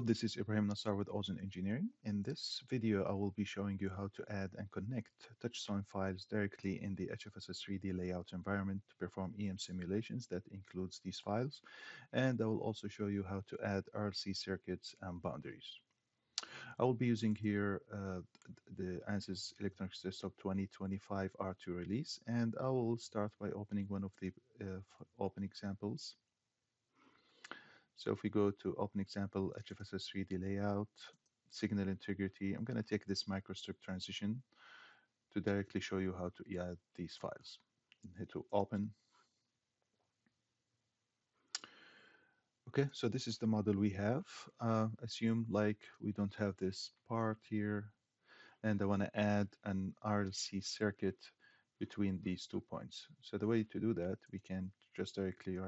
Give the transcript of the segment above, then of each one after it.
This is Ibrahim Nassar with Ozone Engineering. In this video, I will be showing you how to add and connect TouchStone files directly in the HFSS 3D layout environment to perform EM simulations that includes these files. And I will also show you how to add RLC circuits and boundaries. I will be using here the ANSYS Electronics Desktop 2025 R2 release, and I will start by opening one of the open examples. So if we go to open example, HFSS 3D layout, signal integrity, I'm going to take this microstrip transition to directly show you how to add these files. Hit to open. Okay, so this is the model we have. Assume like we don't have this part here, and I want to add an RLC circuit between these 2 points. So the way to do that, we can just directly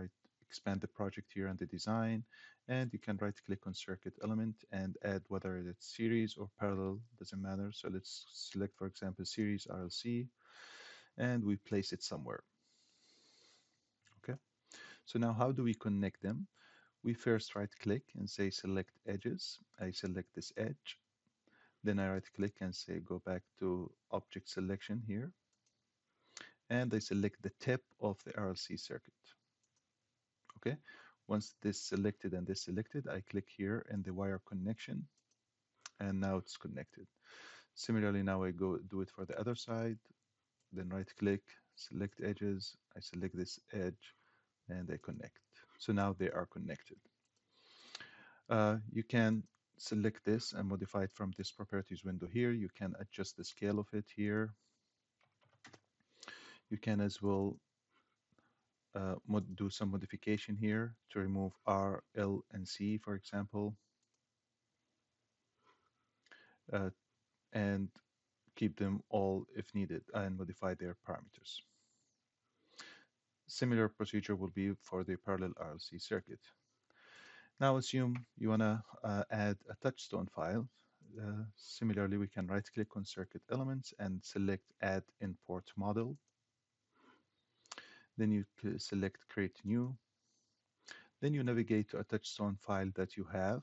expand the project here on the design, and you can right click on circuit element and add whether it's series or parallel, doesn't matter. So let's select, for example, series RLC, and we place it somewhere. Okay, so now how do we connect them? We first right click and say select edges. I select this edge, then I right click and say go back to object selection here, and I select the tip of the RLC circuit. Okay, once this selected and this selected, I click here in the wire connection, and now it's connected. Similarly, now I go do it for the other side, then right click, select edges, I select this edge, and I connect. So now they are connected. You can select this and modify it from this properties window here. You can adjust the scale of it here. You can as well do some modification here to remove R, L, and C, for example, and keep them all if needed and modify their parameters. Similar procedure will be for the parallel RLC circuit. Now assume you want to add a TouchStone file. Similarly, we can right click on circuit elements and select add import model. Then you select create new. Then you navigate to a TouchStone file that you have.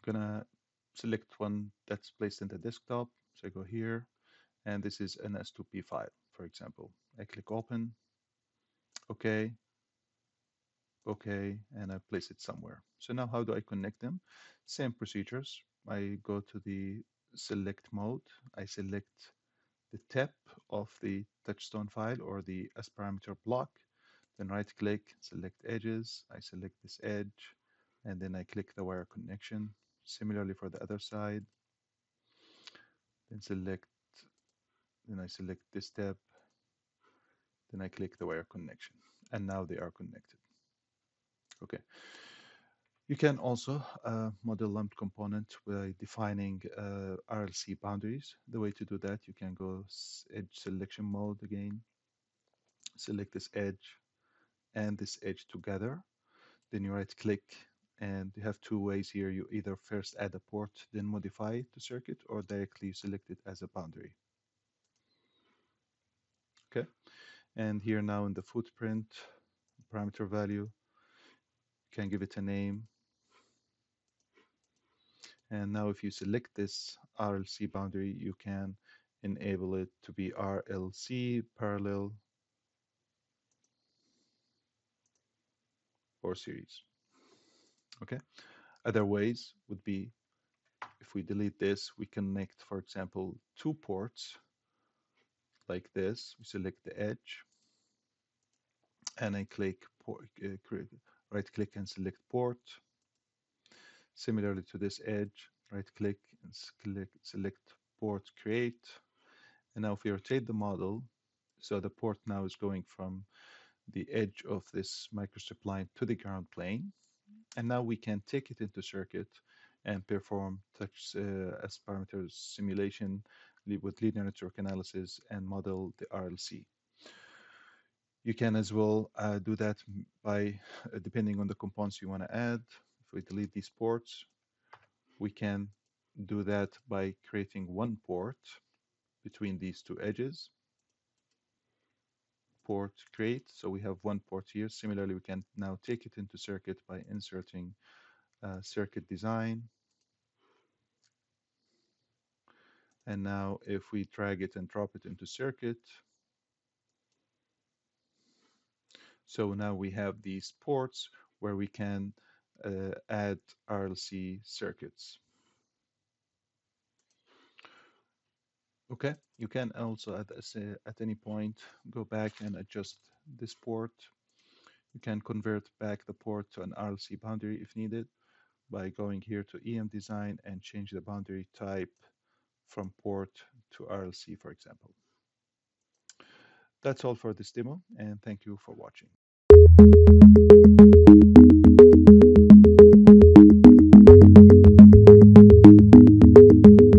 I'm gonna select one that's placed in the desktop. So I go here, and this is an S2P file, for example. I click open, okay, and I place it somewhere. So now how do I connect them? Same procedures. I go to the select mode. I select the tip of the TouchStone file or the S parameter block. Then right click, select edges. I select this edge, and then I click the wire connection. Similarly for the other side. Then I select this tab. Then I click the wire connection, and now they are connected. Okay. You can also model lumped component by defining RLC boundaries. The way to do that, you can go edge selection mode again, select this edge and this edge together. Then you right click, and you have two ways here. You either first add a port, then modify the circuit, or directly select it as a boundary. Okay, and here now in the footprint, parameter value, you can give it a name. And now if you select this RLC boundary, you can enable it to be RLC, parallel, or series. Okay. Other ways would be, if we delete this, we connect, for example, two ports like this. We select the edge, and I click right click and select port. Similarly to this edge, right click and select port create. And now if we rotate the model, so the port now is going from the edge of this microstrip line to the ground plane. And now we can take it into circuit and perform touch S parameters simulation with linear network analysis and model the RLC. You can as well do that by, depending on the components you want to add. If we delete these ports, we can do that by creating one port between these two edges. Port create, so we have one port here. Similarly, we can now take it into circuit by inserting circuit design. And now if we drag it and drop it into circuit, so now we have these ports where we can add RLC circuits. Okay, you can also at any point go back and adjust this port. You can convert back the port to an RLC boundary if needed by going here to EM design and change the boundary type from port to RLC, for example. That's all for this demo, and thank you for watching.